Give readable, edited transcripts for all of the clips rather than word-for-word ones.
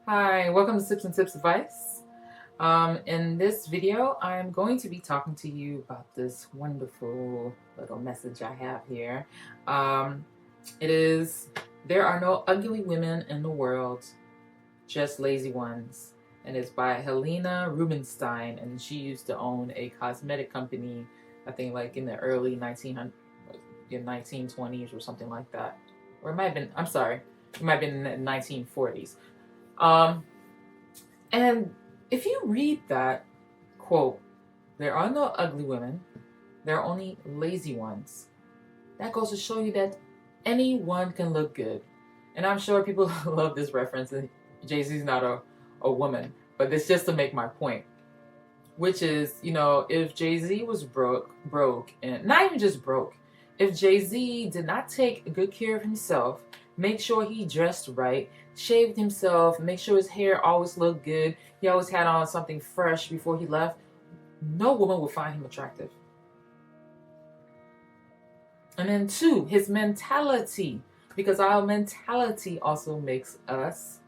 Hi, welcome to Sips and Tips Advice. In this video, I'm going to be talking to you about this wonderful little message I have here. Um, it is, there are no ugly women in the world, just lazy ones. And it's by Helena Rubinstein, and she used to own a cosmetic company, I think like in the early 1920s or something like that. Or it might have been, I'm sorry, it might have been in the 1940s. Um, and if you read that quote, there are no ugly women, there are only lazy ones. That goes to show you that anyone can look good. And I'm sure people love this reference, and Jay-Z's not a woman, but it's just to make my point. Which is, if Jay-Z was broke, and not even just broke, if Jay-Z did not take good care of himself, make sure he dressed right, shaved himself, make sure his hair always looked good, he always had on something fresh before he left, no woman would find him attractive. And then two, his mentality, because our mentality also makes us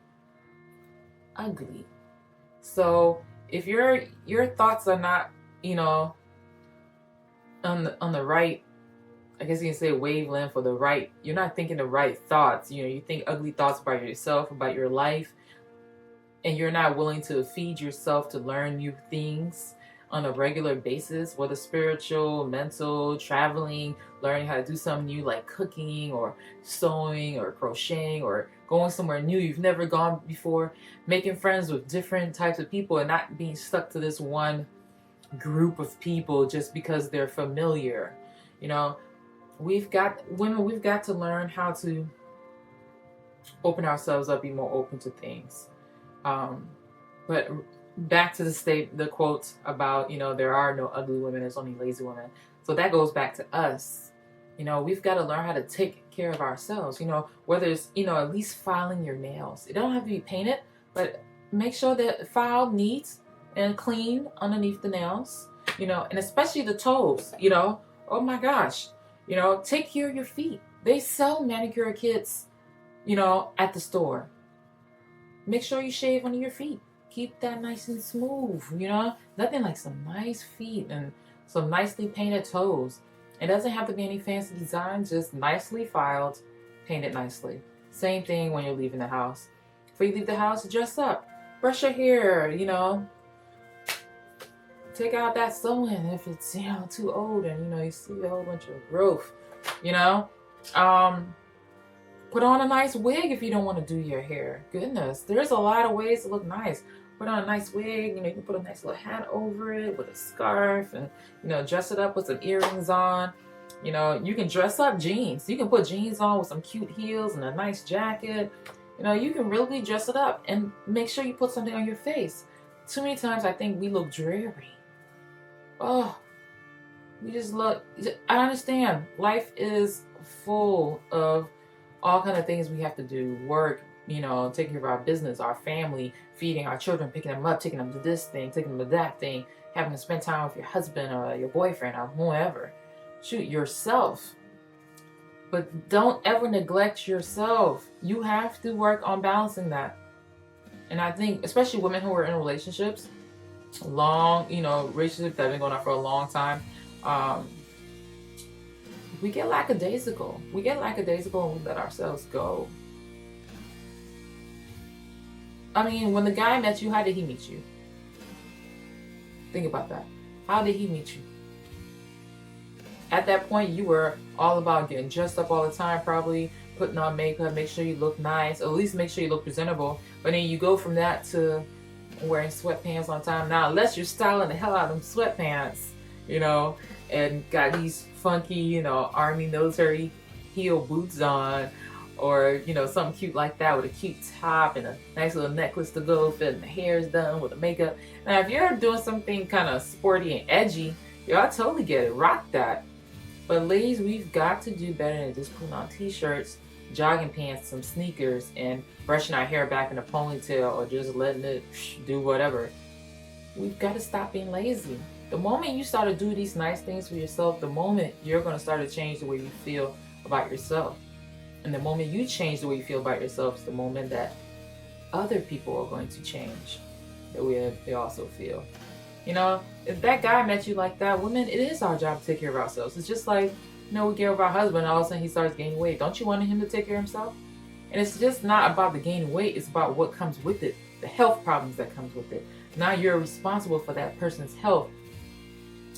ugly. So if your thoughts are not, on the right, I guess you can say wavelength, or the right, you're not thinking the right thoughts. You think ugly thoughts about yourself, about your life, and you're not willing to feed yourself to learn new things on a regular basis, whether spiritual, mental, traveling, learning how to do something new like cooking or sewing or crocheting or going somewhere new you've never gone before, making friends with different types of people and not being stuck to this one group of people just because they're familiar. You know, we've got to learn how to open ourselves up, be more open to things. But back to the quote about, there are no ugly women, there's only lazy women. So that goes back to us. We've got to learn how to take care of ourselves. Whether it's, at least filing your nails. It don't have to be painted, but make sure that file neat and clean underneath the nails, and especially the toes, oh my gosh, take care of your feet. They sell manicure kits, at the store. Make sure you shave under your feet. Keep that nice and smooth, Nothing like some nice feet and some nicely painted toes. It doesn't have to be any fancy design, just nicely filed, painted nicely. Same thing when you're leaving the house. Before you leave the house, dress up. Brush your hair, Take out that sewing if it's, too old and, you see a whole bunch of growth, Put on a nice wig if you don't want to do your hair. Goodness, there's a lot of ways to look nice. Put on a nice wig, you can put a nice little hat over it with a scarf and, dress it up with some earrings on. You can dress up jeans. You can put jeans on with some cute heels and a nice jacket. You can really dress it up and make sure you put something on your face. Too many times I think we look dreary. Oh, we just look, I understand life is full of all kind of things we have to do. Work, taking care of our business, our family, feeding our children, picking them up, taking them to this thing, taking them to that thing, having to spend time with your husband or your boyfriend or whoever. Shoot, yourself. But don't ever neglect yourself. You have to work on balancing that. And I think, especially women who are in relationships, relationships that have been going on for a long time, we get lackadaisical. We get lackadaisical and we let ourselves go. I mean, when the guy met you, how did he meet you? Think about that. How did he meet you? At that point, you were all about getting dressed up all the time, probably putting on makeup, make sure you look nice, or at least make sure you look presentable. But then you go from that to wearing sweatpants all the time. Now, unless you're styling the hell out of them sweatpants, and got these funky, army military heel boots on, or, something cute like that with a cute top and a nice little necklace to go with it, and the hair is done with the makeup. Now, if you're doing something kind of sporty and edgy, I totally get it. Rock that. But ladies, we've got to do better than just putting on t-shirts, jogging pants, some sneakers, and brushing our hair back in a ponytail or just letting it do whatever. We've got to stop being lazy. The moment you start to do these nice things for yourself, the moment you're going to start to change the way you feel about yourself. And the moment you change the way you feel about yourself is the moment that other people are going to change that we also feel. You know, if that guy met you like that, women, it is our job to take care of ourselves. It's just like, we care of our husband, and all of a sudden he starts gaining weight. Don't you want him to take care of himself? And it's just not about the gaining weight, it's about what comes with it, the health problems that comes with it. Now you're responsible for that person's health,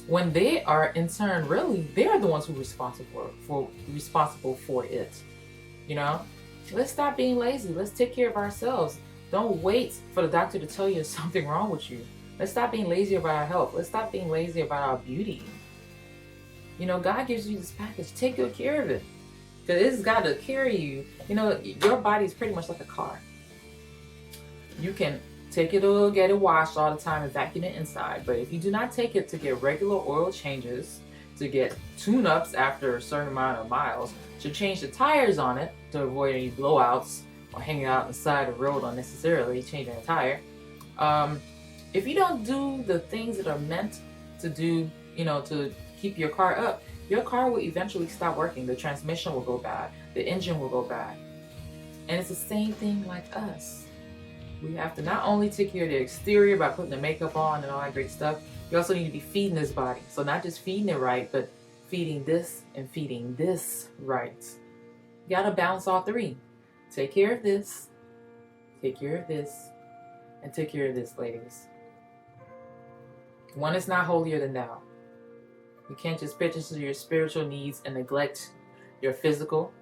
when they are in turn, really, they're the ones who are responsible for it. You know, let's stop being lazy. Let's take care of ourselves. Don't wait for the doctor to tell you there's something wrong with you. Let's stop being lazy about our health. Let's stop being lazy about our beauty. You know, God gives you this package. Take good care of it, because it's got to carry you. You know, your body is pretty much like a car. You can take it to get it washed all the time and vacuum it inside. But if you do not take it to get regular oil changes, to get tune-ups after a certain amount of miles, to change the tires on it to avoid any blowouts or hanging out on the side of the road unnecessarily, changing a tire. If you don't do the things that are meant to do, you know, to keep your car up, your car will eventually stop working. The transmission will go bad. The engine will go bad. And it's the same thing like us. We have to not only take care of the exterior by putting the makeup on and all that great stuff, you also need to be feeding this body. So not just feeding it right, but feeding this and feeding this right. You gotta balance all three. Take care of this, take care of this, and take care of this, ladies. One is not holier than thou. You can't just pitch into your spiritual needs and neglect your physical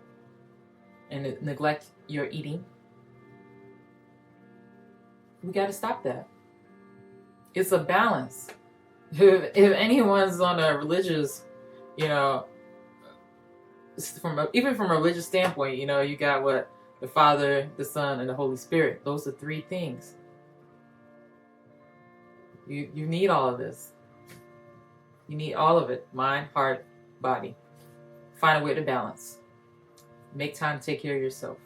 and neglect your eating. We got to stop that. It's a balance. If anyone's on a religious, you know, even from a religious standpoint, you know, you got what? The Father, the Son, and the Holy Spirit. Those are three things. You need all of this. You need all of it. Mind, heart, body. Find a way to balance. Make time to take care of yourself.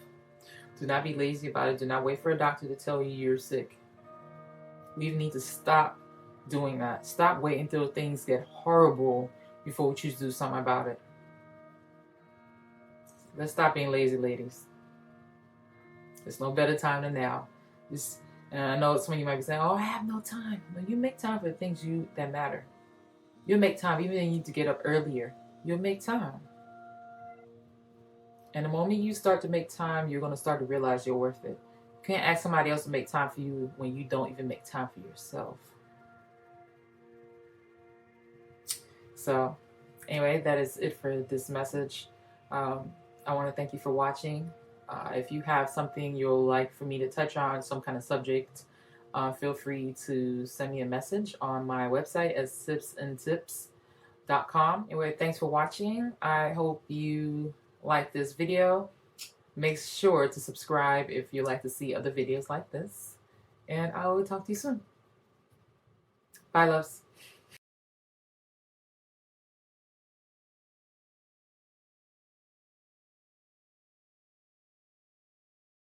Do not be lazy about it. Do not wait for a doctor to tell you you're sick. We need to stop doing that. Stop waiting until things get horrible before we choose to do something about it. Let's stop being lazy, ladies. There's no better time than now. And I know some of you might be saying, "Oh, I have no time." No, you make time for the things that matter. You'll make time, even if you need to get up earlier. You'll make time. And the moment you start to make time, you're going to start to realize you're worth it. You can't ask somebody else to make time for you when you don't even make time for yourself. So, anyway, that is it for this message. I want to thank you for watching. If you have something you'll like for me to touch on, some kind of subject, feel free to send me a message on my website at sipsandtips.com. Anyway, thanks for watching. I hope you like this video. Make sure to subscribe if you like to see other videos like this. And I will talk to you soon. Bye, loves.